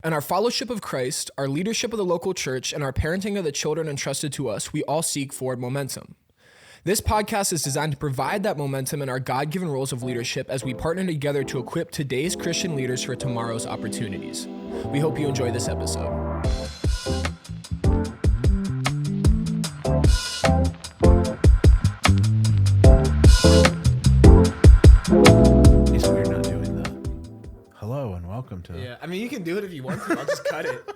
In our fellowship of Christ, our leadership of the local church, and our parenting of the children entrusted to us, we all seek forward momentum. This podcast is designed to provide that momentum in our God-given roles of leadership as we partner together to equip today's Christian leaders for tomorrow's opportunities. We hope you enjoy this episode. Welcome to. Yeah, I mean, you can do it if you want to. I'll just cut it.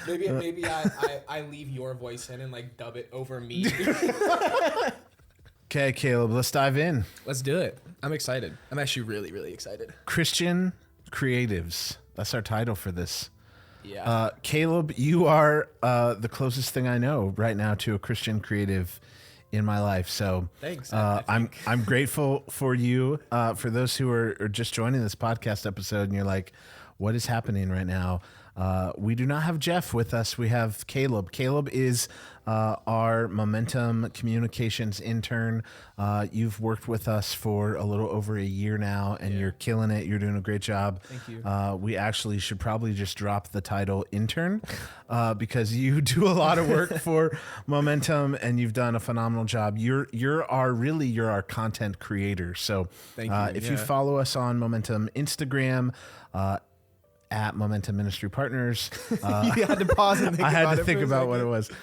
Maybe I leave your voice in and like dub it over me. Okay, Caleb, let's dive in. Let's do it. I'm excited. I'm actually really excited. Christian creatives. That's our title for this. Yeah. Caleb, you are the closest thing I know right now to a Christian creative in my life. So thanks. I'm grateful for you. For those who are just joining this podcast episode and you're like, what is happening right now? We do not have Jeff with us. We have Caleb. Caleb is our Momentum Communications Intern. You've worked with us for a little over a year now, and you're killing it. You're doing a great job. Thank you. We actually should probably just drop the title intern because you do a lot of work for Momentum, and you've done a phenomenal job. You're our content creator. So thank you. If you follow us on Momentum Instagram, at Momentum Ministry Partners. You had to pause and think I about had it to think for a about what second.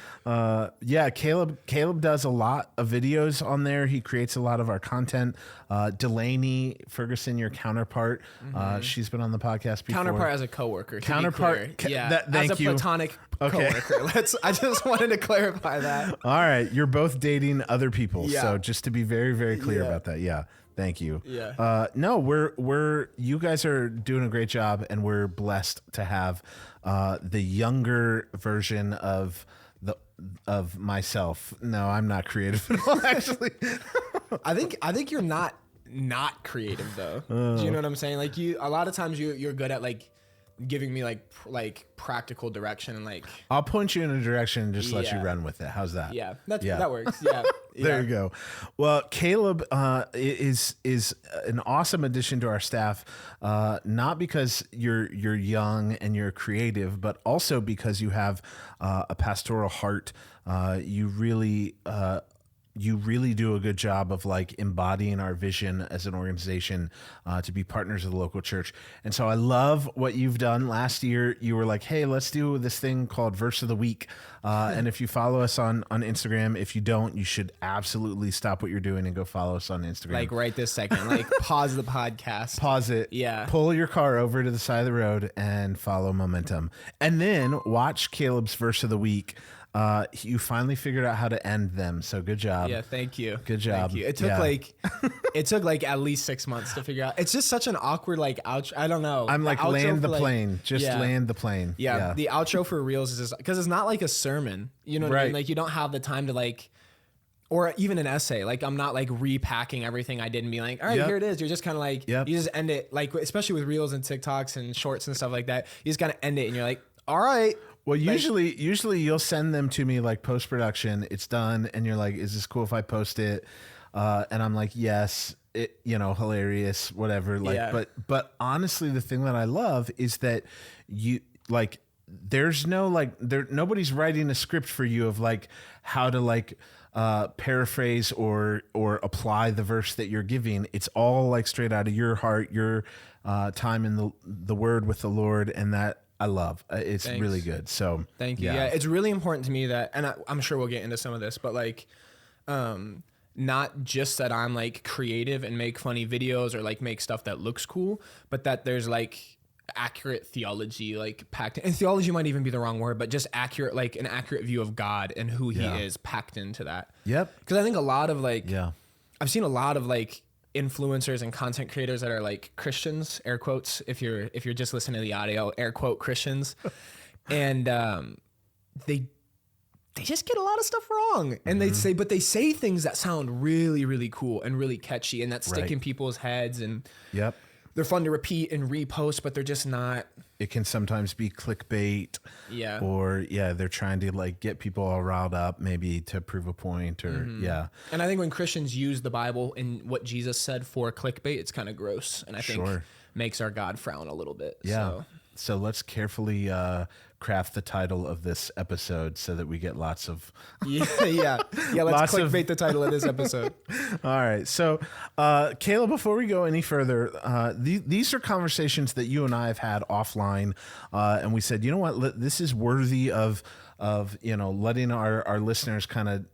it was. Caleb does a lot of videos on there. He creates a lot of our content. Delaney Ferguson, your counterpart, she's been on the podcast before. Counterpart as a coworker. Counterpart. Thank you. As a platonic coworker. I just wanted to clarify that. All right. You're both dating other people. Yeah. So just to be very, very clear about that. Yeah. Thank you. Yeah. No, we're you guys are doing a great job, and we're blessed to have the younger version of myself. No, I'm not creative at all, actually. I think you're not creative though. Do you know what I'm saying? Like a lot of times you're good at like giving me like practical direction and like I'll point you in a direction and just let you run with it. How's that? Yeah, that works. Yeah. There you go. Well, Caleb is an awesome addition to our staff, not because you're young and you're creative, but also because you have a pastoral heart. You really do a good job of like embodying our vision as an organization to be partners of the local church. And so I love what you've done. Last year, you were like, hey, let's do this thing called Verse of the Week. And if you follow us on Instagram, if you don't, you should absolutely stop what you're doing and go follow us on Instagram. Like right this second, like pause the podcast. Pause it. Yeah. Pull your car over to the side of the road and follow Momentum. And then watch Caleb's Verse of the Week. You finally figured out how to end them, so good job. Yeah, thank you. Good job. Thank you. It took like at least 6 months to figure out. It's just such an awkward like outro. I don't know. I'm like land the plane. Just land the plane. Yeah. The outro for Reels is just because it's not like a sermon. You know what I mean? Like you don't have the time to like, or even an essay. Like I'm not like repacking everything I did and being like, all right, here it is. You're just kind of like, you just end it like, especially with Reels and TikToks and shorts and stuff like that. You just kind of end it and you're like, all right. Well, usually you'll send them to me like post-production. It's done. And you're like, is this cool if I post it? And I'm like, yes, hilarious, whatever. Like, but honestly, the thing that I love is that you like, there's no like, nobody's writing a script for you of like how to like, paraphrase or apply the verse that you're giving. It's all like straight out of your heart, your, time in the word with the Lord. And that, I love. It's really good. So thank you. Yeah, it's really important to me that, and I'm sure we'll get into some of this, but like, not just that I'm like creative and make funny videos or like make stuff that looks cool, but that there's like accurate theology, like packed in, and theology might even be the wrong word, but just accurate, like an accurate view of God and who he is packed into that. Yep. Because I think a lot of like, I've seen a lot of like influencers and content creators that are like Christians, air quotes, if you're just listening to the audio, air quote Christians, and they just get a lot of stuff wrong, and they say things that sound really, really cool and really catchy and that stick in people's heads, and they're fun to repeat and repost, but they're just not. It can sometimes be clickbait. Yeah. Or they're trying to like get people all riled up, maybe to prove a point, or And I think when Christians use the Bible and what Jesus said for clickbait, it's kind of gross, and I think makes our God frown a little bit. Yeah. So. So let's carefully craft the title of this episode so that we get lots of yeah. Let's clickbait the title of this episode. All right. So, Caleb, before we go any further, these are conversations that you and I have had offline, and we said, you know what, this is worthy of letting our listeners kind of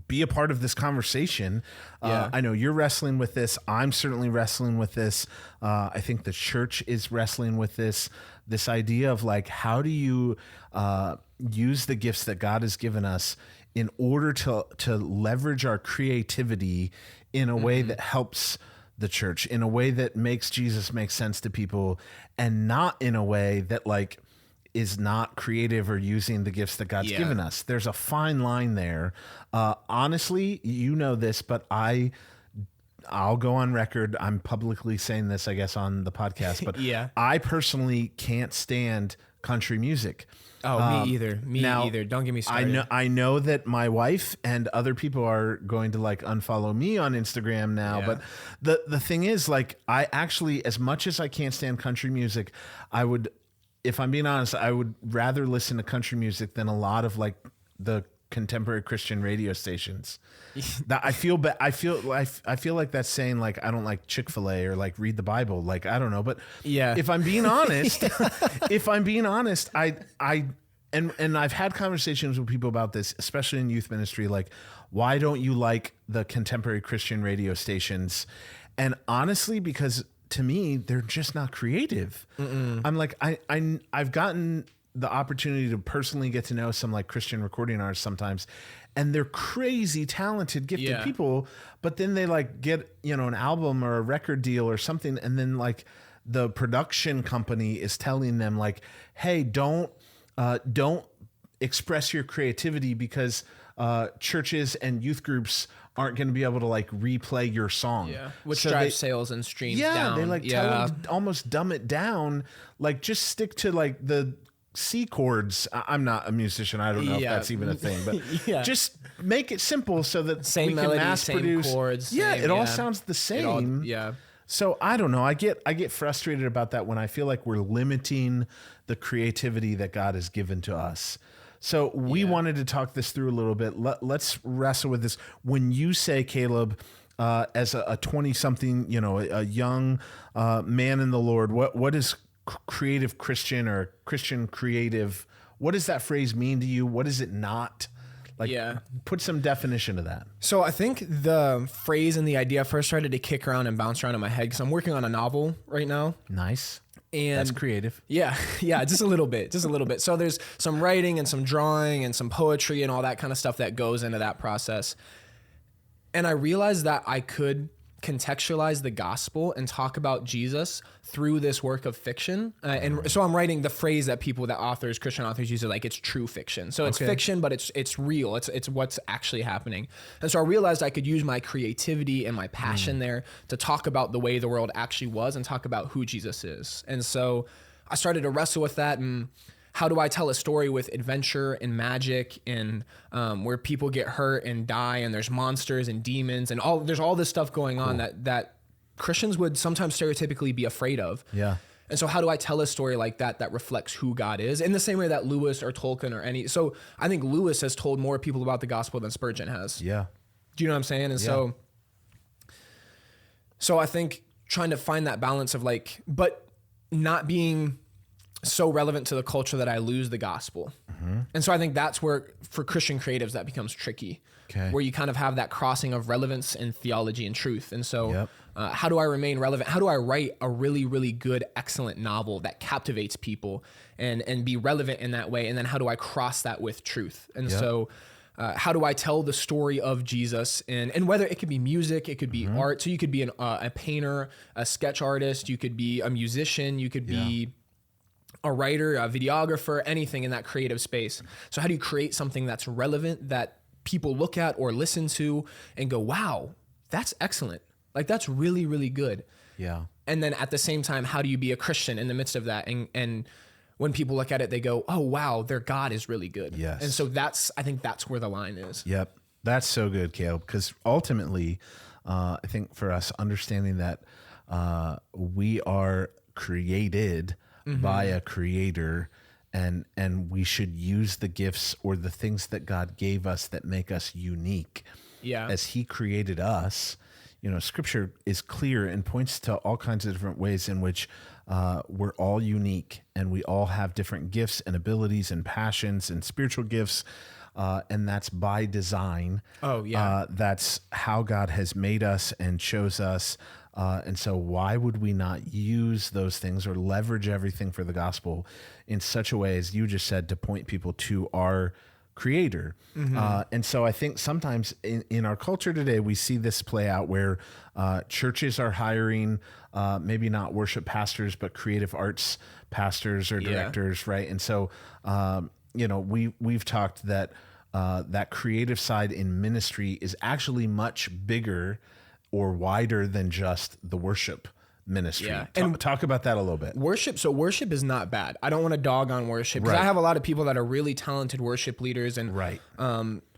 be a part of this conversation. I know you're wrestling with this. I'm certainly wrestling with this. I think the church is wrestling with this idea of like, how do you use the gifts that God has given us in order to leverage our creativity in a way that helps the church, in a way that makes Jesus make sense to people, and not in a way that like is not creative or using the gifts that God's given us. There's a fine line there. Honestly, you know this, but I'll go on record. I'm publicly saying this, I guess, on the podcast, but I personally can't stand country music. Oh, me either. Me either. Don't get me started. I know that my wife and other people are going to like unfollow me on Instagram now, but the thing is, like, I actually, as much as I can't stand country music, if I'm being honest, I would rather listen to country music than a lot of like the contemporary Christian radio stations. That I feel like that's saying like I don't like Chick-fil-A or like read the Bible. Like, I don't know, but if I'm being honest, and I've had conversations with people about this, especially in youth ministry, like, why don't you like the contemporary Christian radio stations? And honestly, because to me, they're just not creative. I'm like, I've gotten the opportunity to personally get to know some like Christian recording artists sometimes, and they're crazy talented, gifted people, but then they like get, an album or a record deal or something. And then like the production company is telling them like, hey, don't express your creativity because churches and youth groups aren't going to be able to like replay your song, which drives sales and streams down. They like tell them to almost dumb it down, like just stick to like the C chords. I'm not a musician, I don't know if that's even a thing, but just make it simple so that same melody, mass produce chords. It all sounds the same. So I don't know. I get frustrated about that when I feel like we're limiting the creativity that God has given to us. So we wanted to talk this through a little bit. Let's wrestle with this. When you say, Caleb, as a 20-something, a young man in the Lord, what is creative Christian or Christian creative? What does that phrase mean to you? What is it not? Like, put some definition to that. So I think the phrase and the idea first started to kick around and bounce around in my head because I'm working on a novel right now. Nice. And that's creative. Yeah, just a little bit. So there's some writing and some drawing and some poetry and all that kind of stuff that goes into that process. And I realized that I could contextualize the gospel and talk about Jesus through this work of fiction. And so I'm writing the phrase that Christian authors use, like it's true fiction. So it's fiction, but it's real. It's what's actually happening. And so I realized I could use my creativity and my passion there to talk about the way the world actually was and talk about who Jesus is. And so I started to wrestle with that and how do I tell a story with adventure and magic and where people get hurt and die and there's monsters and demons and there's all this stuff going on that Christians would sometimes stereotypically be afraid of. Yeah. And so how do I tell a story like that reflects who God is in the same way that Lewis or Tolkien or so I think Lewis has told more people about the gospel than Spurgeon has. Yeah. Do you know what I'm saying? And so I think trying to find that balance of like, but not being so relevant to the culture that I lose the gospel. And so I think that's where for Christian creatives that becomes tricky, where you kind of have that crossing of relevance and theology and truth. And so how do I remain relevant? How do I write a really, really good, excellent novel that captivates people and be relevant in that way? And then how do I cross that with truth? And so how do I tell the story of Jesus? And whether it could be music, it could be art. So you could be a painter, a sketch artist, you could be a musician, you could be a writer, a videographer, anything in that creative space. So how do you create something that's relevant that people look at or listen to and go, wow, that's excellent. Like that's really, really good. Yeah. And then at the same time, how do you be a Christian in the midst of that? And when people look at it, they go, oh, wow, their God is really good. Yes. And so I think that's where the line is. Yep. That's so good, Caleb, because ultimately, I think for us understanding that we are created by a creator, and we should use the gifts or the things that God gave us that make us unique. Yeah. As he created us. Scripture is clear and points to all kinds of different ways in which we're all unique, and we all have different gifts and abilities and passions and spiritual gifts. And that's by design. Oh, yeah. That's how God has made us and chose us. And so why would we not use those things or leverage everything for the gospel in such a way, as you just said, to point people to our creator? And so I think sometimes in our culture today, we see this play out where churches are hiring maybe not worship pastors, but creative arts pastors or directors, right? And so, we've talked that that creative side in ministry is actually much bigger or wider than just the worship ministry. Yeah. And talk about that a little bit. Worship is not bad. I don't want to dog on worship, because I have a lot of people that are really talented worship leaders and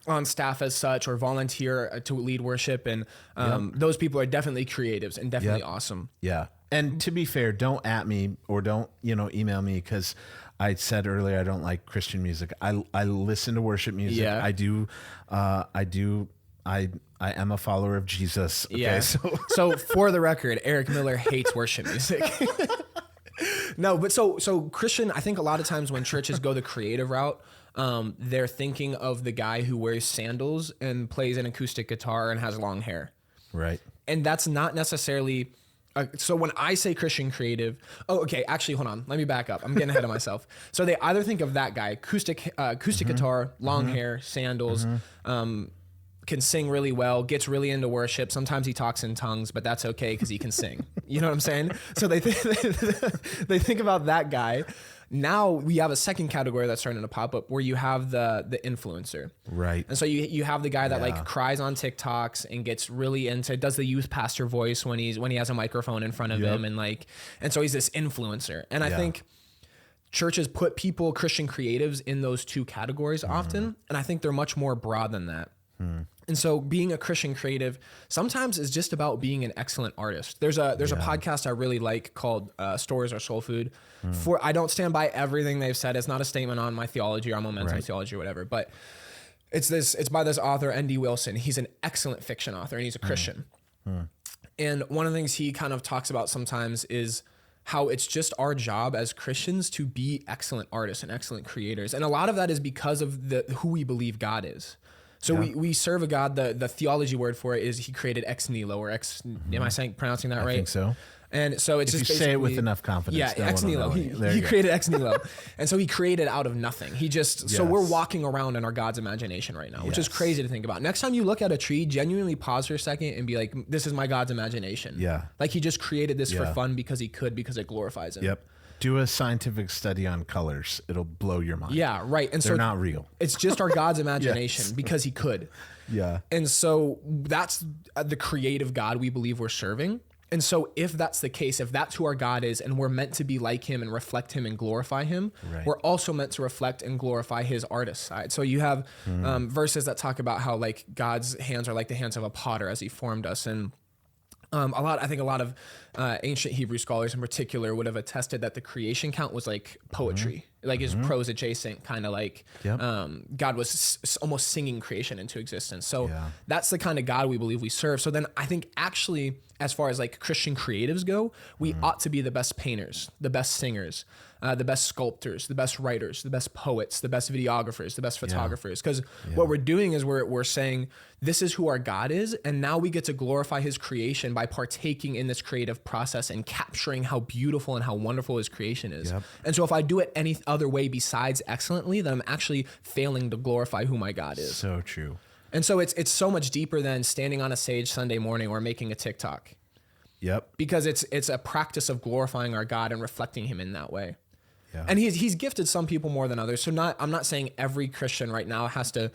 on staff as such, or volunteer to lead worship. And those people are definitely creatives and definitely awesome. Yeah. And to be fair, don't at me or don't, email me, because I said earlier, I don't like Christian music. I listen to worship music. Yeah. I am a follower of Jesus. Okay, Yeah. So for the record, Eric Miller hates worship music. No, but so Christian, I think a lot of times when churches go the creative route, they're thinking of the guy who wears sandals and plays an acoustic guitar and has long hair. Right. And that's not necessarily... so when I say Christian creative, actually, hold on. Let me back up. I'm getting ahead of myself. So they either think of that guy, acoustic guitar, long hair, sandals, can sing really well, gets really into worship. Sometimes he talks in tongues, but that's okay because he can sing. You know what I'm saying? So they think about that guy. Now we have a second category that's starting to pop up where you have the influencer. Right. And so you have the guy that like cries on TikToks and gets really into, does the youth pastor voice when he has a microphone in front of him, and so he's this influencer. And I think churches put Christian creatives in those two categories often, and I think they're much more broad than that. And so being a Christian creative sometimes is just about being an excellent artist. There's a podcast I really like called Stories Are Soul Food. I don't stand by everything they've said. It's not a statement on my theology or on momentum theology or whatever, but it's by this author, N.D. Wilson. He's an excellent fiction author, and he's a Christian. And one of the things he kind of talks about sometimes is how it's just our job as Christians to be excellent artists and excellent creators. And a lot of that is because of who we believe God is. So we serve a God, the theology word for it is he created ex nihilo, or ex, am I pronouncing that right? I think so. And so it's if just you say it with enough confidence. Yeah, ex nihilo. He created ex nihilo. And so he created out of nothing. So we're walking around in our God's imagination right now, which is crazy to think about. Next time you look at a tree, genuinely pause for a second and be like, this is my God's imagination. Yeah. Like he just created this for fun because he could, because it glorifies him. Yep. Do a scientific study on colors. It'll blow your mind. Yeah, right. And they're not real. It's just our God's imagination because he could. Yeah. And so that's the creative God we believe we're serving. And so if that's the case, if that's who our God is, and we're meant to be like him and reflect him and glorify him, we're also meant to reflect and glorify his artist side. So you have verses that talk about how like God's hands are like the hands of a potter as he formed us. And I think a lot of ancient Hebrew scholars in particular would have attested that the creation count was like poetry, like is prose adjacent, kind of like God was almost singing creation into existence. So that's the kind of God we believe we serve. So then I think actually, as far as like Christian creatives go, we ought to be the best painters, the best singers, the best sculptors, the best writers, the best poets, the best videographers, the best photographers. Because what we're doing is we're saying this is who our God is, and now we get to glorify his creation by partaking in this creative process and capturing how beautiful and how wonderful his creation is. And so if I do it any other way besides excellently, then I'm actually failing to glorify who my God is. So true. And so it's so much deeper than standing on a stage Sunday morning or making a TikTok. Yep. Because it's a practice of glorifying our God and reflecting him in that way. Yeah. And he's gifted some people more than others. So I'm not saying every Christian right now has to,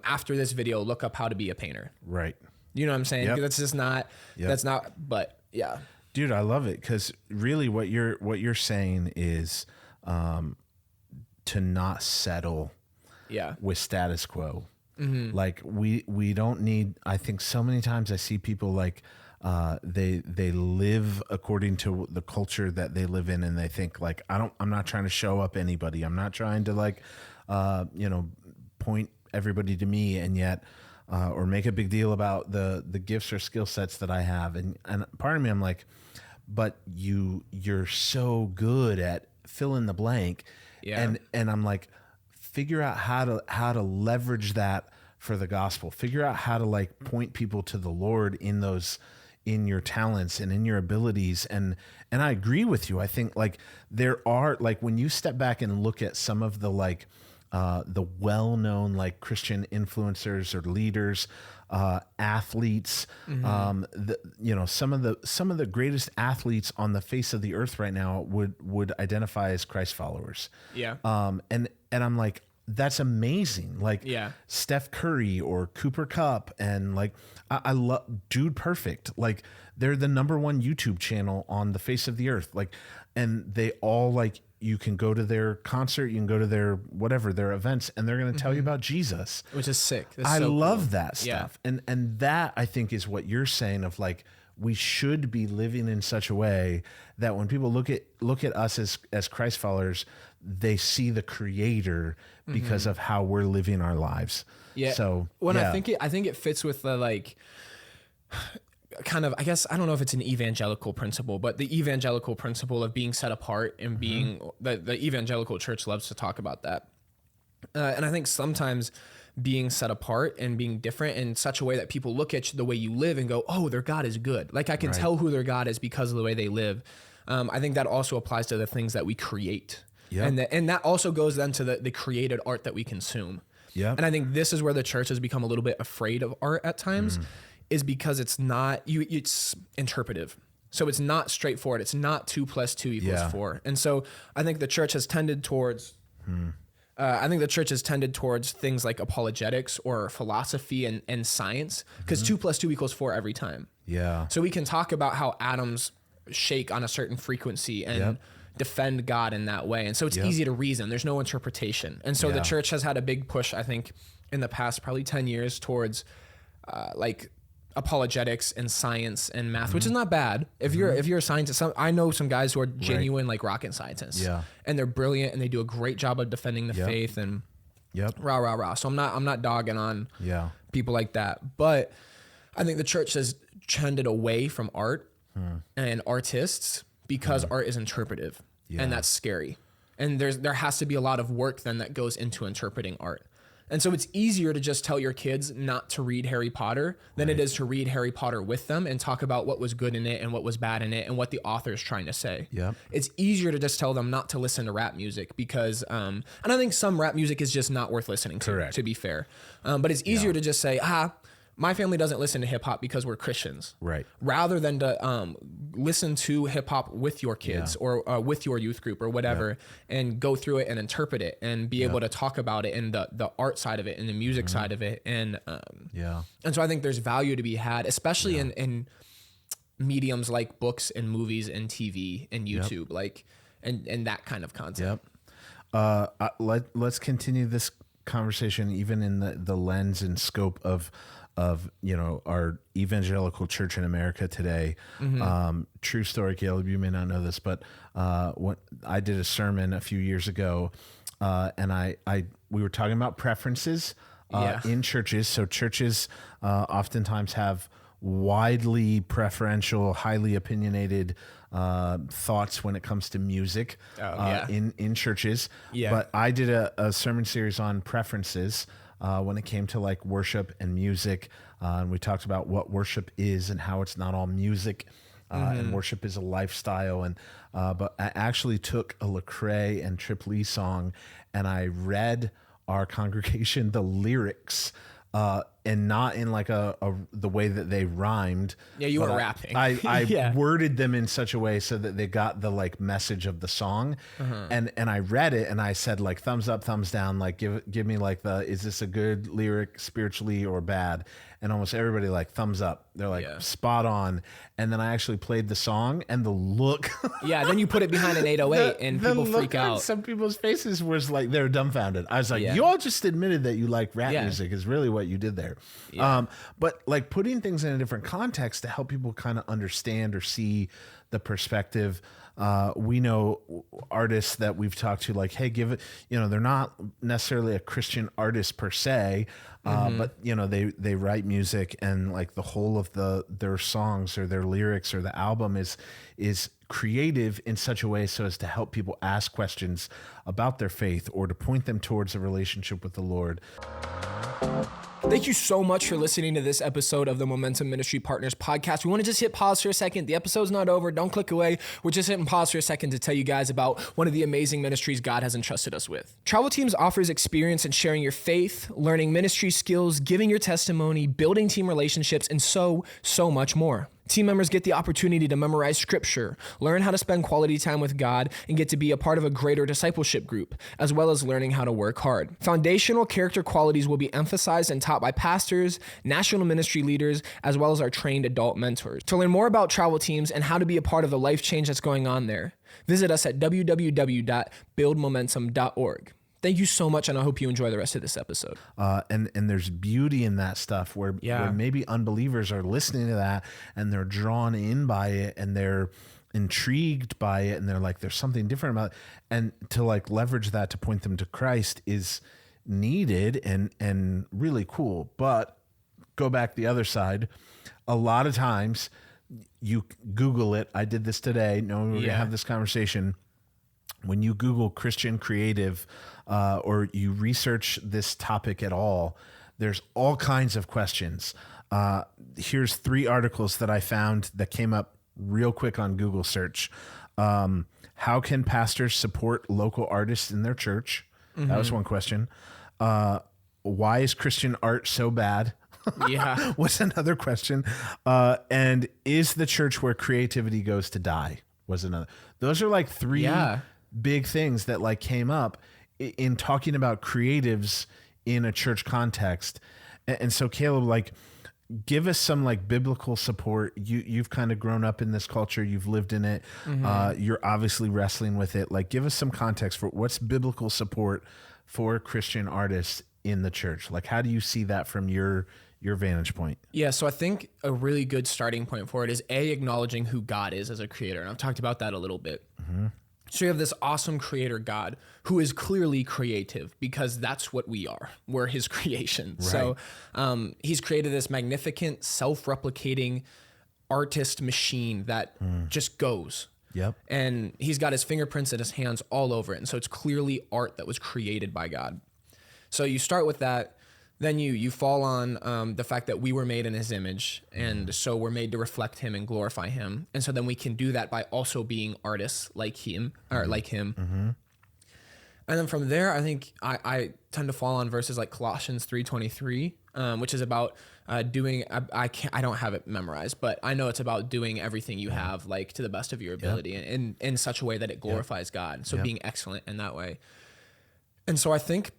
after this video, look up how to be a painter. Right. You know what I'm saying? That's just not, that's not, but yeah. Dude, I love it. Cause really what you're saying is, to not settle with status quo. Like we don't need, I think so many times I see people like, they live according to the culture that they live in, and they think like, I'm not trying to show up anybody. I'm not trying to like, point everybody to me, and yet, or make a big deal about the gifts or skill sets that I have. And part of me, I'm like, but you're so good at fill in the blank. Yeah. And I'm like, figure out how to leverage that for the gospel. Figure out how to like point people to the Lord in your talents and in your abilities. And I agree with you. I think like there are, like, when you step back and look at some of the like the well-known like Christian influencers or leaders, athletes, some of the greatest athletes on the face of the earth right now would identify as Christ followers. Yeah. And I'm like, that's amazing. Like, yeah. Steph Curry or Cooper Kupp, and like, I love Dude Perfect. Like, they're the #1 YouTube channel on the face of the earth. Like, and they all like, you can go to their concert, you can go to their whatever, their events, and they're going to tell you about Jesus, which is sick. That's I so love cool. that stuff. Yeah. And that, I think, is what you're saying of like, we should be living in such a way that when people look at us as Christ followers, they see the Creator because of how we're living our lives. Yeah. So I think it fits with the like kind of, I guess, I don't know if it's an evangelical principle, but the evangelical principle of being set apart and being the evangelical church loves to talk about that. And I think sometimes being set apart and being different in such a way that people look at the way you live and go, oh, their God is good. Like, I can tell who their God is because of the way they live. I think that also applies to the things that we create. Yep. And that also goes then to the created art that we consume. Yep. And I think this is where the church has become a little bit afraid of art at times, is because it's not, it's interpretive. So it's not straightforward. It's not 2 + 2 = 4. And so I think the church has tended towards, things like apologetics or philosophy and science, because 2 + 2 = 4 every time. Yeah. So we can talk about how atoms shake on a certain frequency and defend God in that way. And so it's easy to reason. There's no interpretation. And so the church has had a big push, I think, in the past probably 10 years towards like apologetics and science and math, which is not bad. If you're a scientist, I know some guys who are genuine like rocket scientists, and they're brilliant and they do a great job of defending the faith and rah rah rah. So I'm not dogging on people like that, but I think the church has trended away from art and artists because art is interpretive, and that's scary. And there has to be a lot of work then that goes into interpreting art. And so it's easier to just tell your kids not to read Harry Potter than it is to read Harry Potter with them and talk about what was good in it and what was bad in it and what the author is trying to say. It's easier to just tell them not to listen to rap music because, and I think some rap music is just not worth listening to be fair. But it's easier to just say, my family doesn't listen to hip hop because we're Christians. Right. Rather than to listen to hip hop with your kids or with your youth group or whatever, and go through it and interpret it and be able to talk about it and the art side of it and the music side of it. And so I think there's value to be had, especially in mediums like books and movies and TV and YouTube, like and that kind of content. Let's continue this conversation even in the lens and scope of our evangelical church in America today. True story, Caleb, you may not know this, but when I did a sermon a few years ago, and we were talking about preferences in churches. So churches oftentimes have widely preferential, highly opinionated thoughts when it comes to music in churches. But I did a sermon series on preferences when it came to like worship and music. And we talked about what worship is and how it's not all music. And worship is a lifestyle. And but I actually took a Lecrae and Trip Lee song and I read our congregation the lyrics, and not in like the way that they rhymed. Yeah, you were rapping. I worded them in such a way so that they got the like message of the song. And I read it and I said like thumbs up, thumbs down, like give me like is this a good lyric spiritually or bad? And almost everybody like thumbs up. They're like spot on. And then I actually played the song and the look. Then you put it behind an 808 and people freak out. Some people's faces was like, they're dumbfounded. I was like, you all just admitted that you like rap music is really what you did there. there. But like putting things in a different context to help people kind of understand or see the perspective. We know artists that we've talked to, like, hey, give it, they're not necessarily a Christian artist per se, but they write music, and like the whole of their songs or their lyrics or the album is creative in such a way so as to help people ask questions about their faith or to point them towards a relationship with the Lord. Thank you so much for listening to this episode of the Momentum Ministry Partners podcast. We want to just hit pause for a second. The episode's not over. Don't click away. We're just hitting pause for a second to tell you guys about one of the amazing ministries God has entrusted us with. Travel Teams offers experience in sharing your faith, learning ministry skills, giving your testimony, building team relationships, and so much more. Team members get the opportunity to memorize scripture, learn how to spend quality time with God, and get to be a part of a greater discipleship group, as well as learning how to work hard. Foundational character qualities will be emphasized and taught by pastors, national ministry leaders, as well as our trained adult mentors. To learn more about Travel Teams and how to be a part of the life change that's going on there, visit us at www.buildmomentum.org. Thank you so much, and I hope you enjoy the rest of this episode. And there's beauty in that stuff where maybe unbelievers are listening to that and they're drawn in by it and they're intrigued by it and they're like, there's something different about it. And to like leverage that to point them to Christ is needed and really cool. But go back the other side. A lot of times you Google it. I did this today. No, we're going to have this conversation. When you Google Christian creative or you research this topic at all, there's all kinds of questions. Here's 3 articles that I found that came up real quick on Google search. How can pastors support local artists in their church? That was one question. Why is Christian art so bad? Yeah. Was another question. And is the church where creativity goes to die? Was another. Those are like 3 big things that like came up in talking about creatives in a church context. And so Caleb, like, give us some like biblical support. You've kind of grown up in this culture. You've lived in it. You're obviously wrestling with it. Like, give us some context for what's biblical support for Christian artists in the church. Like, how do you see that from your vantage point? Yeah, so I think a really good starting point for it is acknowledging who God is as a creator. And I've talked about that a little bit. So you have this awesome creator God who is clearly creative because that's what we are. We're his creation. Right. So he's created this magnificent, self-replicating artist machine that just goes. Yep. And he's got his fingerprints and his hands all over it. And so it's clearly art that was created by God. So you start with that. Then you fall on the fact that we were made in his image, and so we're made to reflect him and glorify him. And so then we can do that by also being artists like him, or like him. And then from there, I think I tend to fall on verses like Colossians 3:23, which is about doing. I don't have it memorized, but I know it's about doing everything you have like to the best of your ability, and in such a way that it glorifies God. So being excellent in that way. And so I think,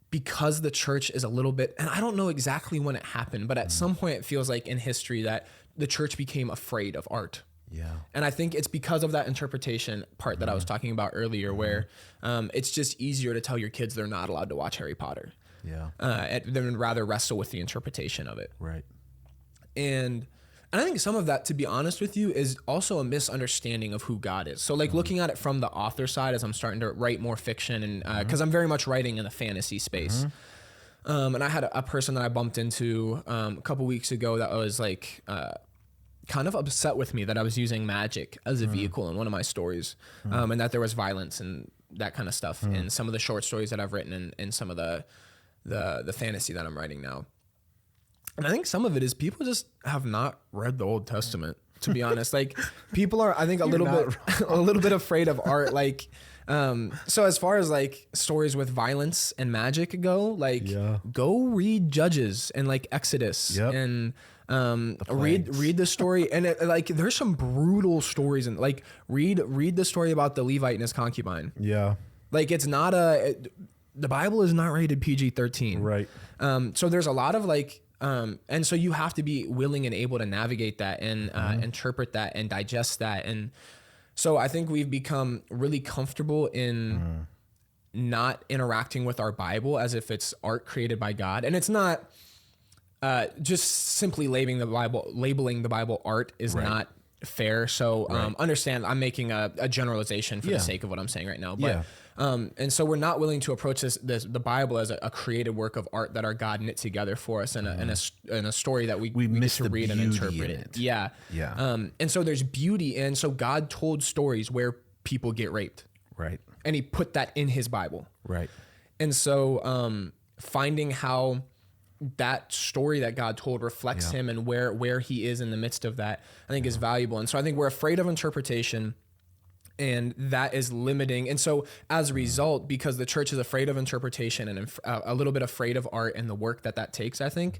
because the church is a little bit, and I don't know exactly when it happened, but at some point it feels like in history that the church became afraid of art. Yeah. And I think it's because of that interpretation part that I was talking about earlier, where it's just easier to tell your kids they're not allowed to watch Harry Potter. Yeah. Than rather wrestle with the interpretation of it. Right. And I think some of that, to be honest with you, is also a misunderstanding of who God is. So like looking at it from the author side, as I'm starting to write more fiction, and because I'm very much writing in the fantasy space. And I had a person that I bumped into a couple weeks ago that was like kind of upset with me that I was using magic as a vehicle in one of my stories, and that there was violence and that kind of stuff in some of the short stories that I've written and some of the fantasy that I'm writing now. And I think some of it is people just have not read the Old Testament, to be honest. Like, people are, I think, a little bit afraid of art. Like, so as far as like stories with violence and magic go, like go read Judges and like Exodus and read the story. And like there's some brutal stories, and like read the story about the Levite and his concubine. Yeah. Like, it's not the Bible is not rated PG-13. Right. So there's a lot of like, and so you have to be willing and able to navigate that and interpret that and digest that. And so I think we've become really comfortable in not interacting with our Bible as if it's art created by God. And it's not just simply labeling the Bible art is not fair. So understand I'm making a generalization for the sake of what I'm saying right now. But and so we're not willing to approach the Bible as a created work of art that our God knit together for us in a story that we get to read and interpret it. Yeah. And so there's beauty in, so God told stories where people get raped. Right. And he put that in his Bible. Right. And so finding how that story that God told reflects him and where he is in the midst of that, I think is valuable. And so I think we're afraid of interpretation, and that is limiting. And so as a result, because the church is afraid of interpretation and a little bit afraid of art and the work that takes, I think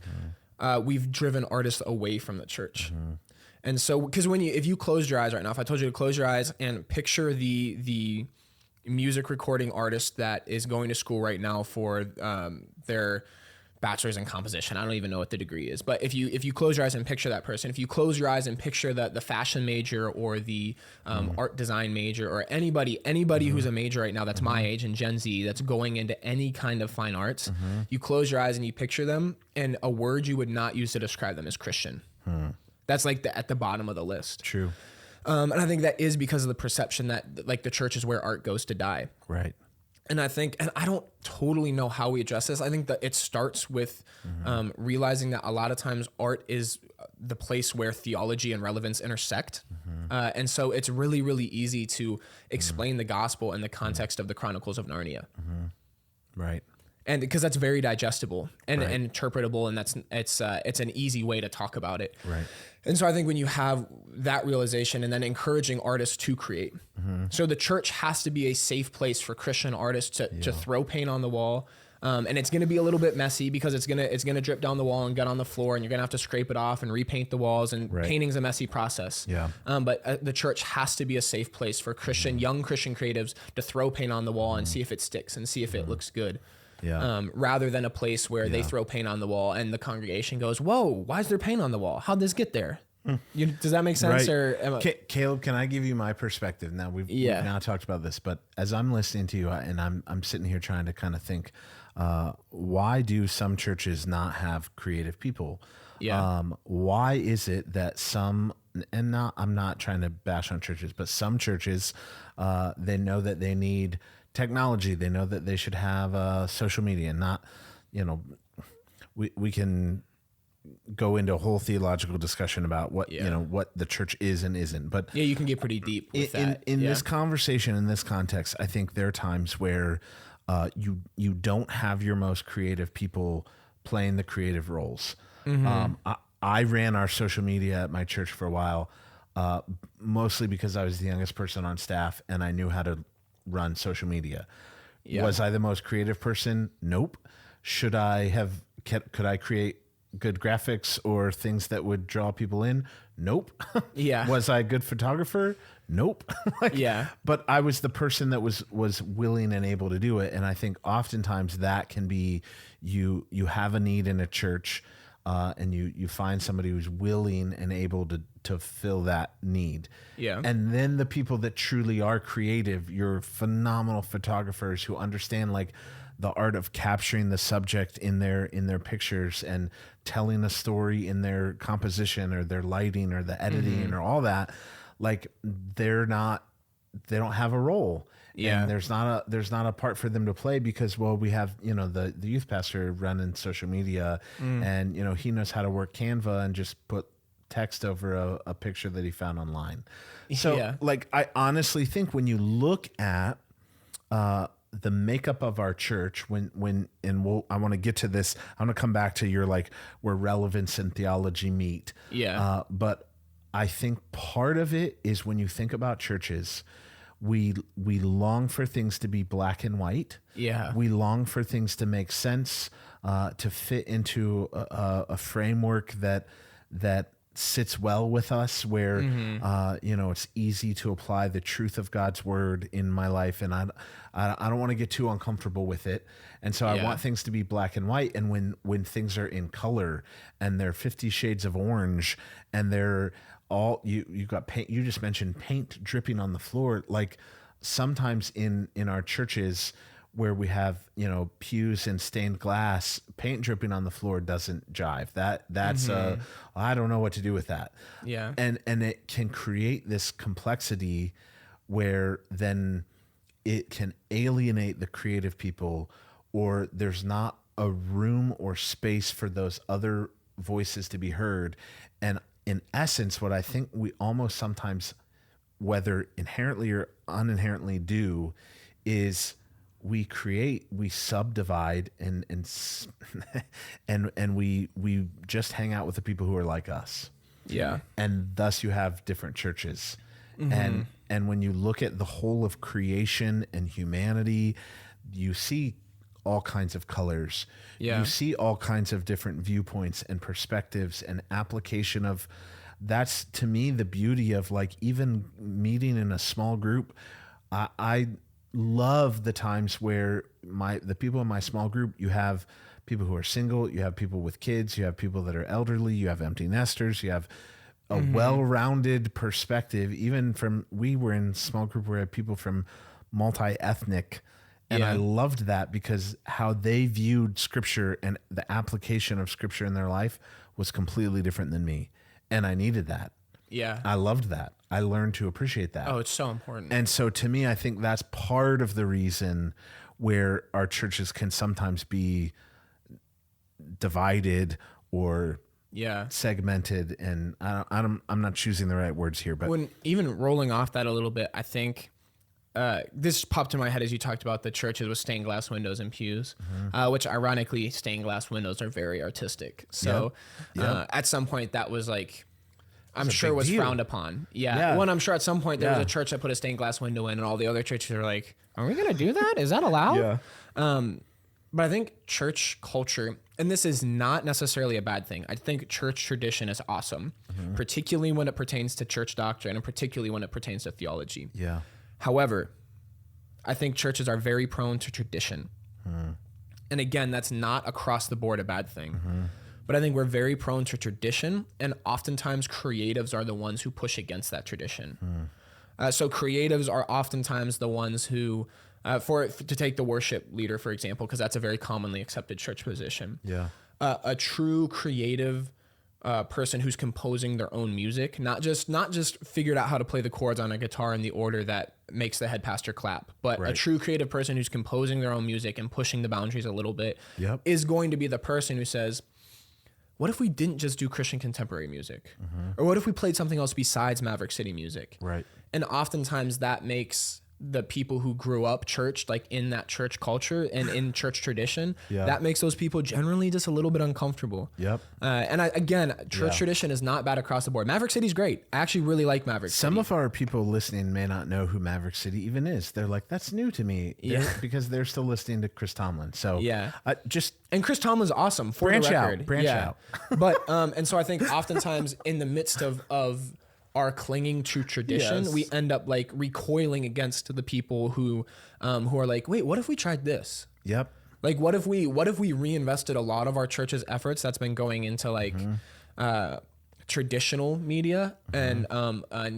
we've driven artists away from the church. And so, because if you closed your eyes right now, if I told you to close your eyes and picture the music recording artist that is going to school right now for their bachelor's in composition. I don't even know what the degree is, but if you close your eyes and picture that person, if you close your eyes and picture the fashion major or the art design major or anybody who's a major right now that's my age and Gen Z that's going into any kind of fine arts, you close your eyes and you picture them, and a word you would not use to describe them is Christian. That's like at the bottom of the list. True. And I think that is because of the perception that like the church is where art goes to die. Right. And I think, and I don't totally know how we address this. I think that it starts with realizing that a lot of times art is the place where theology and relevance intersect. And so it's really, really easy to explain the gospel in the context of the Chronicles of Narnia. Right. And because that's very digestible and interpretable, and it's an easy way to talk about it. Right. And so I think when you have that realization and then encouraging artists to create, so the church has to be a safe place for Christian artists to throw paint on the wall. And it's going to be a little bit messy because it's going to drip down the wall and get on the floor, and you're going to have to scrape it off and repaint the walls, and painting's a messy process. But the church has to be a safe place for young Christian creatives to throw paint on the wall and see if it sticks and see if it looks good. Rather than a place where they throw paint on the wall and the congregation goes, "Whoa, why is there paint on the wall? How'd this get there?" Does that make sense? Or Caleb, can I give you my perspective? Now we've now talked about this, but as I'm listening to you and I'm sitting here trying to kind of think, why do some churches not have creative people? Why is it that some, and I'm not trying to bash on churches, but some churches, they know that they need technology. They know that they should have social media, and not, we can go into a whole theological discussion about what, what the church is and isn't. But you can get pretty deep with that. In this conversation, in this context, I think there are times where you don't have your most creative people playing the creative roles. I ran our social media at my church for a while, mostly because I was the youngest person on staff and I knew how to run social media. Was I the most creative person? Nope. Could I create good graphics or things that would draw people in? Nope. Was I a good photographer? Nope. But I was the person that was willing and able to do it. And I think oftentimes that can be, you have a need in a church, and you find somebody who's willing and able to fill that need. And then the people that truly are creative, you're phenomenal photographers who understand like the art of capturing the subject in their pictures and telling a story in their composition or their lighting or the editing or all that. Like they don't have a role. And there's not a part for them to play because, well, we have, the youth pastor running social media and, he knows how to work Canva and just put text over a picture that he found online. So like, I honestly think when you look at, the makeup of our church, I want to get to this. I want to come back to your, like, where relevance and theology meet. But I think part of it is when you think about churches, we long for things to be black and white. We long for things to make sense, to fit into a framework that sits well with us, where it's easy to apply the truth of God's word in my life, and I don't want to get too uncomfortable with it, and so I want things to be black and white. And when things are in color and they're 50 shades of orange and they're all you got paint, you just mentioned paint dripping on the floor. Like sometimes in our churches where we have, you know, pews and stained glass, paint dripping on the floor doesn't jive. That's I don't know what to do with that. Yeah. And it can create this complexity where then it can alienate the creative people, or there's not a room or space for those other voices to be heard. And in essence, what I think we almost sometimes, whether inherently or uninherently do, is we subdivide and we just hang out with the people who are like us. Yeah. And thus you have different churches. And when you look at the whole of creation and humanity, you see all kinds of colors. Yeah. You see all kinds of different viewpoints and perspectives and application of. That's, to me, the beauty of like even meeting in a small group. I love the times where the people in my small group, you have people who are single, you have people with kids, you have people that are elderly, you have empty nesters, you have a well-rounded perspective. Even we were in a small group where we had people from multi-ethnic, and I loved that because how they viewed scripture and the application of scripture in their life was completely different than me. And I needed that. Yeah. I loved that. I learned to appreciate that. Oh, it's so important. And so to me, I think that's part of the reason where our churches can sometimes be divided or segmented. And I'm not choosing the right words here, but when even rolling off that a little bit, I think this popped in my head as you talked about the churches with stained glass windows and pews, which ironically, stained glass windows are very artistic. So at some point that was like, I'm sure was frowned upon. Yeah. Well, I'm sure at some point there was a church that put a stained glass window in, and all the other churches are like, are we going to do that? Is that allowed? But I think church culture, and this is not necessarily a bad thing. I think church tradition is awesome, particularly when it pertains to church doctrine and particularly when it pertains to theology. Yeah. However, I think churches are very prone to tradition. And again, that's not across the board a bad thing. But I think we're very prone to tradition, and oftentimes creatives are the ones who push against that tradition. So creatives are oftentimes the ones who, to take the worship leader, for example, because that's a very commonly accepted church position. Yeah. A true creative person who's composing their own music, not just figured out how to play the chords on a guitar in the order that makes the head pastor clap, but a true creative person who's composing their own music and pushing the boundaries a little bit is going to be the person who says, what if we didn't just do Christian contemporary music? Or what if we played something else besides Maverick City music? Right. And oftentimes that makes the people who grew up church, like in that church culture and in church tradition, that makes those people generally just a little bit uncomfortable. And church tradition is not bad across the board. Maverick City's great. I actually really like Maverick City. Some of our people listening may not know who Maverick City even is. They're like, that's new to me. Because they're still listening to Chris Tomlin. So and Chris Tomlin's awesome for branch the record. Branch out. But, and so I think oftentimes in the midst of our clinging to tradition, we end up like recoiling against the people who are like, wait, what if we tried this? Like, what if we reinvested a lot of our church's efforts that's been going into like traditional media and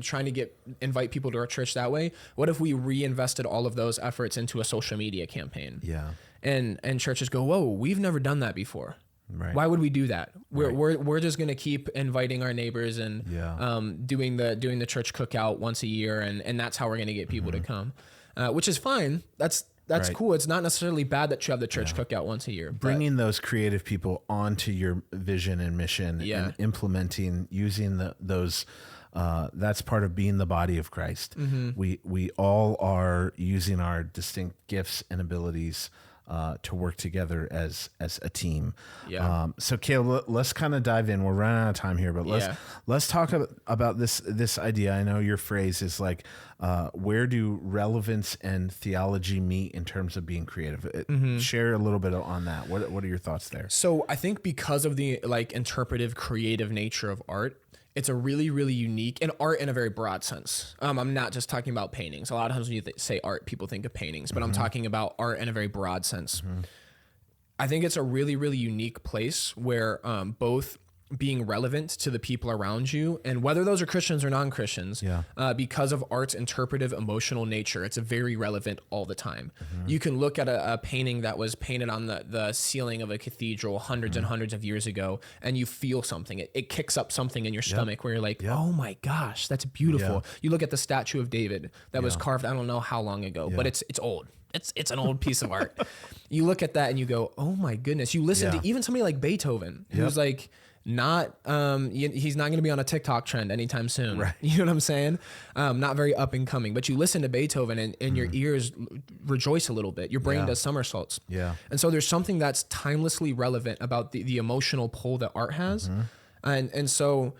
trying to invite people to our church that way? What if we reinvested all of those efforts into a social media campaign? And churches go, whoa, we've never done that before. Right. Why would we do that? We're just gonna keep inviting our neighbors and doing the church cookout once a year, and that's how we're gonna get people to come, which is fine. That's cool. It's not necessarily bad that you have the church cookout once a year. Bringing those creative people onto your vision and mission and implementing, using those. That's part of being the body of Christ. We all are using our distinct gifts and abilities to work together as a team. So Caleb, let's kind of dive in. We're running out of time here, but let's talk about this idea. I know your phrase is like, where do relevance and theology meet in terms of being creative? Share a little bit on that. What are your thoughts there? So I think because of the like interpretive, creative nature of art, it's a really, really unique, and art in a very broad sense. I'm not just talking about paintings. A lot of times when you say art, people think of paintings, but I'm talking about art in a very broad sense. I think it's a really, really unique place where both being relevant to the people around you, and whether those are Christians or non-Christians, because of art's interpretive emotional nature, it's very relevant all the time. You can look at a painting that was painted on the ceiling of a cathedral hundreds and hundreds of years ago, and you feel something. It kicks up something in your stomach where you're like, oh my gosh, that's beautiful. You look at the statue of David that was carved, I don't know how long ago, but it's old. It's an old piece of art. You look at that and you go, oh my goodness. You listen to even somebody like Beethoven, who's like, not he's not going to be on a TikTok trend anytime soon. Right. You know what I'm saying? Not very up and coming, but you listen to Beethoven and your ears rejoice a little bit. Your brain does somersaults. Yeah. And so there's something that's timelessly relevant about the emotional pull that art has. And so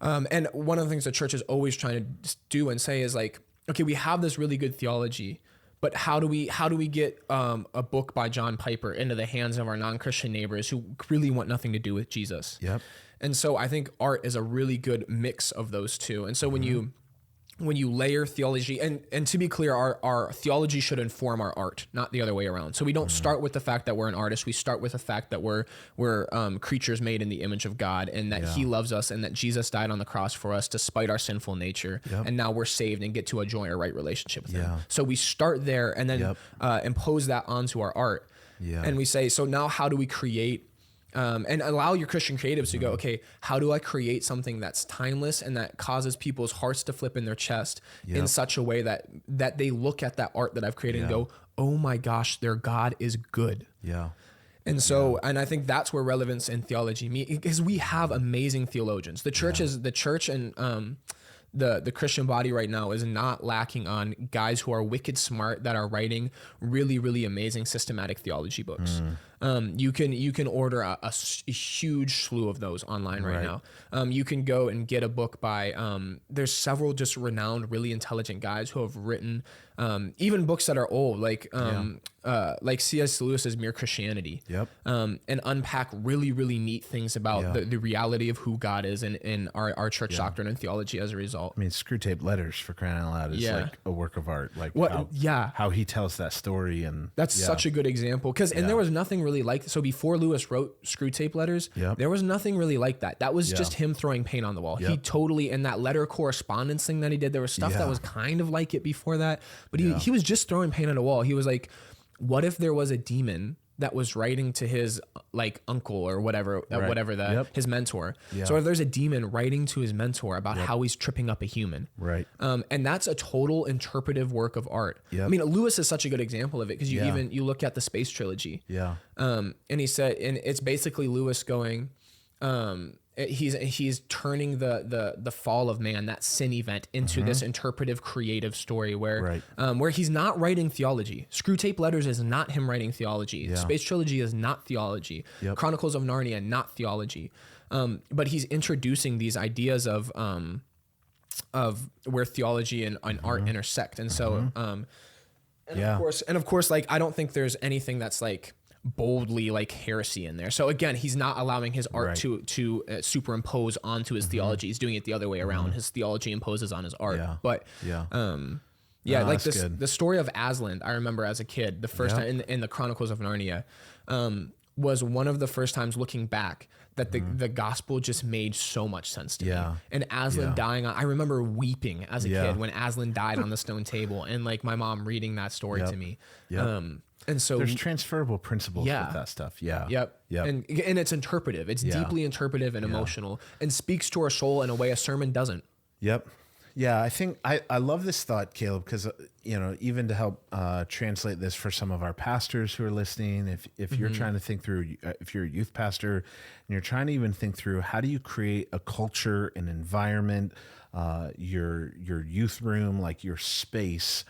and one of the things the church is always trying to do and say is like, okay, we have this really good theology, but how do we get a book by John Piper into the hands of our non-Christian neighbors who really want nothing to do with Jesus? Yep. And so I think art is a really good mix of those two. And so when you layer theology, and to be clear, our theology should inform our art, not the other way around. So we don't start with the fact that we're an artist. We start with the fact that we're creatures made in the image of God, and that he loves us, and that Jesus died on the cross for us despite our sinful nature. And now we're saved and get to enjoy a right relationship with him. So we start there and then impose that onto our art. And we say, so now how do we create and allow your Christian creatives to go, okay, how do I create something that's timeless and that causes people's hearts to flip in their chest in such a way that they look at that art that I've created and go, oh my gosh, their God is good. Yeah. And so, and I think that's where relevance in theology meet, because we have amazing theologians. The church and the Christian body right now is not lacking on guys who are wicked smart that are writing really, really amazing systematic theology books. You can order a huge slew of those online right now. You can go and get a book by, there's several just renowned, really intelligent guys who have written even books that are old, like C.S. Lewis's Mere Christianity, and unpack really, really neat things about the reality of who God is and our church doctrine and theology as a result. I mean, Screwtape Letters, for crying out loud, is like a work of art. Like how he tells that story, and that's such a good example. And there was nothing really like so before Lewis wrote Screwtape Letters, there was nothing really like that. That was just him throwing paint on the wall. He totally, in that letter correspondence thing that he did, there was stuff that was kind of like it before that, but he was just throwing paint on a wall. He was like, what if there was a demon that was writing to his like uncle or whatever, his mentor. So if there's a demon writing to his mentor about how he's tripping up a human, and that's a total interpretive work of art. I mean, Lewis is such a good example of it, because you look at the Space Trilogy. And he said, and it's basically Lewis going, he's turning the fall of man, that sin event, into this interpretive, creative story where he's not writing theology. Screwtape Letters is not him writing theology. Space Trilogy is not theology. Chronicles of Narnia, not theology. But he's introducing these ideas of where theology and art intersect. And so, of course, like, I don't think there's anything that's like boldly like heresy in there. So again, he's not allowing his art to superimpose onto his theology. He's doing it the other way around. His theology imposes on his art. But like the story of Aslan, I remember as a kid, the first time in the Chronicles of Narnia, was one of the first times looking back that the gospel just made so much sense to me. And Aslan dying I remember weeping as a kid when Aslan died on the stone table, and like my mom reading that story to me. And so there's transferable principles with that stuff. And it's interpretive. It's deeply interpretive and emotional, and speaks to our soul in a way a sermon doesn't. I think I love this thought, Caleb, because even to help translate this for some of our pastors who are listening, if you're trying to think through, if you're a youth pastor and you're trying to even think through how do you create a culture, an environment, your youth room, like your space,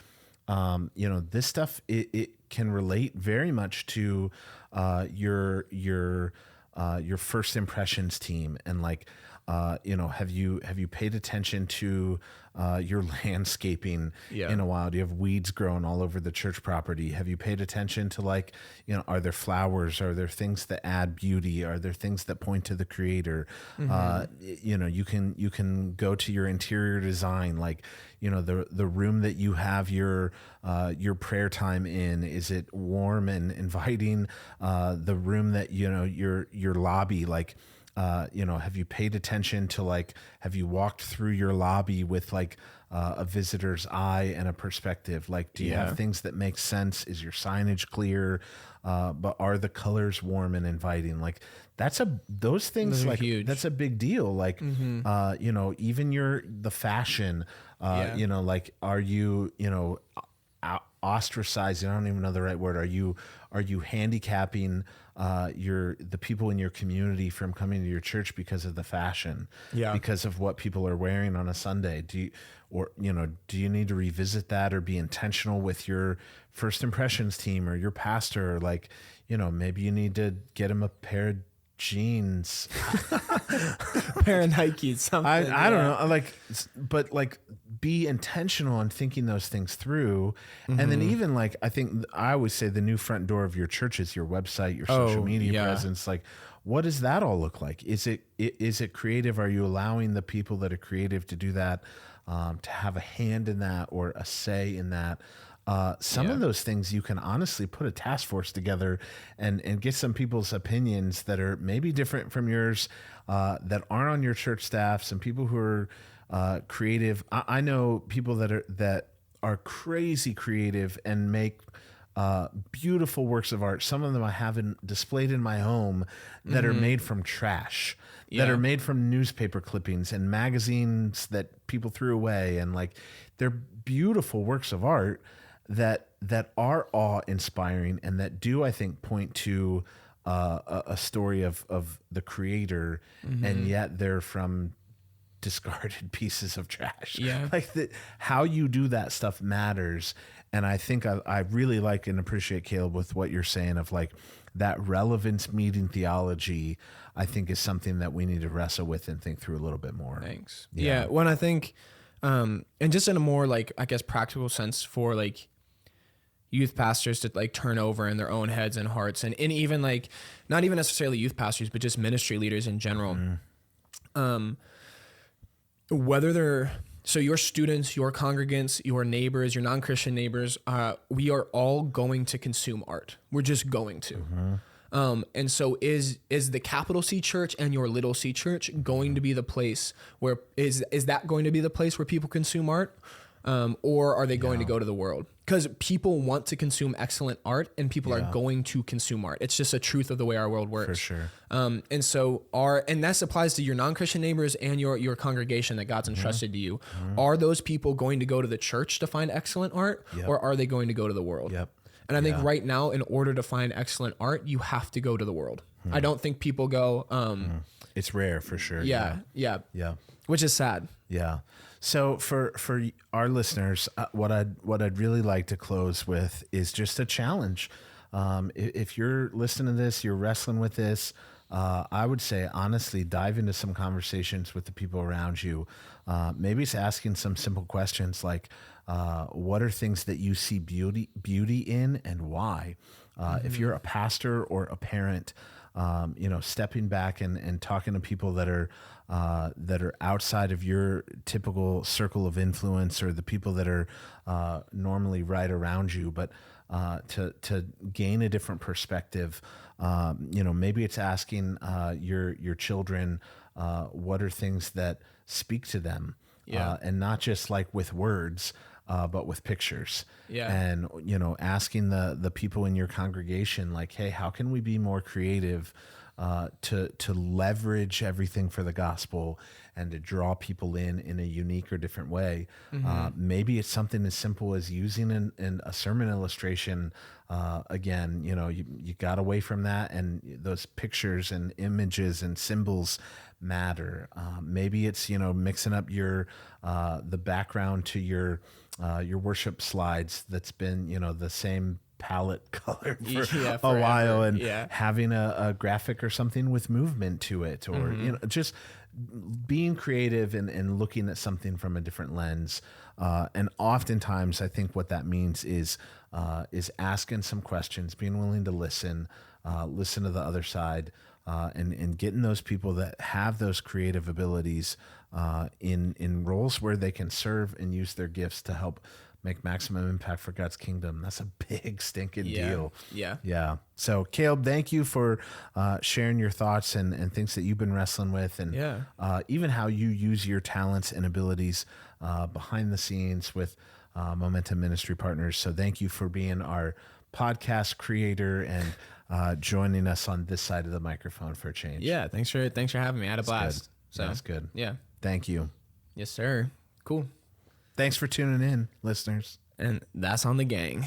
this stuff it can relate very much to your first impressions team, and like have you paid attention to your landscaping in a while? Do you have weeds growing all over the church property? Have you paid attention to like, are there flowers? Are there things that add beauty? Are there things that point to the creator? You can go to your interior design, like, the room that you have your prayer time in, is it warm and inviting? The room that, your lobby, like, have you paid attention to like, have you walked through your lobby with like a visitor's eye and a perspective? Like, do you have things that make sense? Is your signage clear? But are the colors warm and inviting? Like those things like huge. That's a big deal. Like, even the fashion, like, are you, ostracizing? I don't even know the right word. Are you handicapping the people in your community from coming to your church because of the fashion? Because of what people are wearing on a Sunday? Do you need to revisit that or be intentional with your first impressions team or your pastor? Or like, maybe you need to get him a pair of jeans, pair of Nikes, something. I don't know, but be intentional in thinking those things through. And then even like, I think I always say the new front door of your church is your website, your social media presence. Like, what does that all look like? Is it creative? Are you allowing the people that are creative to do that, to have a hand in that or a say in that? Some of those things you can honestly put a task force together and get some people's opinions that are maybe different from yours, that aren't on your church staff, some people who are creative. I know people that are crazy creative and make beautiful works of art. Some of them I have displayed in my home that are made from trash, that are made from newspaper clippings and magazines that people threw away. And like, they're beautiful works of art that are awe-inspiring and that do, I think, point to a story of the creator, and yet they're from discarded pieces of trash. Like how you do that stuff matters. And I think I really like and appreciate, Caleb, with what you're saying of like that relevance meeting theology, I think is something that we need to wrestle with and think through a little bit more. Thanks. Yeah. When I think, and just in a more like, I guess, practical sense for like youth pastors to like turn over in their own heads and hearts, and even like, not even necessarily youth pastors, but just ministry leaders in general. Whether they're, so your students, your congregants, your neighbors, your non-Christian neighbors, we are all going to consume art. We're just going to. And so is the capital C church and your little C church going to be the place where, is that going to be the place where people consume art? Or are they going to go to the world? Because people want to consume excellent art, and people are going to consume art. It's just a truth of the way our world works. For sure. And so and that applies to your non-Christian neighbors and your congregation that God's entrusted to you. Are those people going to go to the church to find excellent art, or are they going to go to the world? And I think right now, in order to find excellent art, you have to go to the world. I don't think people go. It's rare for sure. Yeah. Which is sad. Yeah. So for our listeners, what I'd really like to close with is just a challenge. If you're listening to this, you're wrestling with this, I would say, honestly, dive into some conversations with the people around you. Maybe it's asking some simple questions like, what are things that you see beauty in, and why? If you're a pastor or a parent, stepping back and talking to people that are outside of your typical circle of influence, or the people that are normally right around you, but to gain a different perspective. Maybe it's asking your children, what are things that speak to them, and not just like with words, but with pictures. And asking the people in your congregation, like, hey, how can we be more creative to leverage everything for the gospel and to draw people in a unique or different way? Maybe it's something as simple as using a sermon illustration. Again, you got away from that, and those pictures and images and symbols matter. Maybe it's mixing up the background to your worship slides that's been the same palette color for a while, and having a graphic or something with movement to it, or just being creative and looking at something from a different lens. And oftentimes I think what that means is asking some questions, being willing to listen to the other side, and getting those people that have those creative abilities in roles where they can serve and use their gifts to help make maximum impact for God's kingdom. That's a big stinking deal. Yeah. Yeah. So Caleb, thank you for sharing your thoughts and things that you've been wrestling with, and even how you use your talents and abilities behind the scenes with Momentum Ministry Partners. So thank you for being our podcast creator and joining us on this side of the microphone for a change. Yeah. Thanks for having me. I had a blast. Good. So that's good. Yeah. Thank you. Yes, sir. Cool. Thanks for tuning in, listeners. And that's on the gang.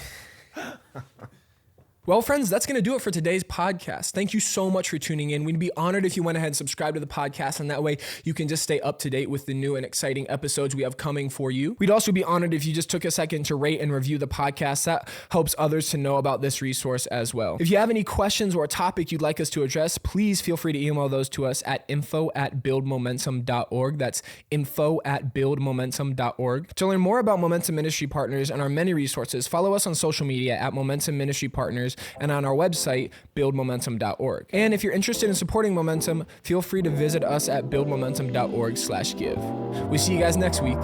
Well, friends, that's going to do it for today's podcast. Thank you so much for tuning in. We'd be honored if you went ahead and subscribed to the podcast, and that way you can just stay up to date with the new and exciting episodes we have coming for you. We'd also be honored if you just took a second to rate and review the podcast. That helps others to know about this resource as well. If you have any questions or a topic you'd like us to address, please feel free to email those to us at info@buildmomentum.org. That's info@buildmomentum.org. To learn more about Momentum Ministry Partners and our many resources, follow us on social media at Momentum Ministry Partners and on our website, buildmomentum.org. And if you're interested in supporting Momentum, feel free to visit us at buildmomentum.org/give. We see you guys next week.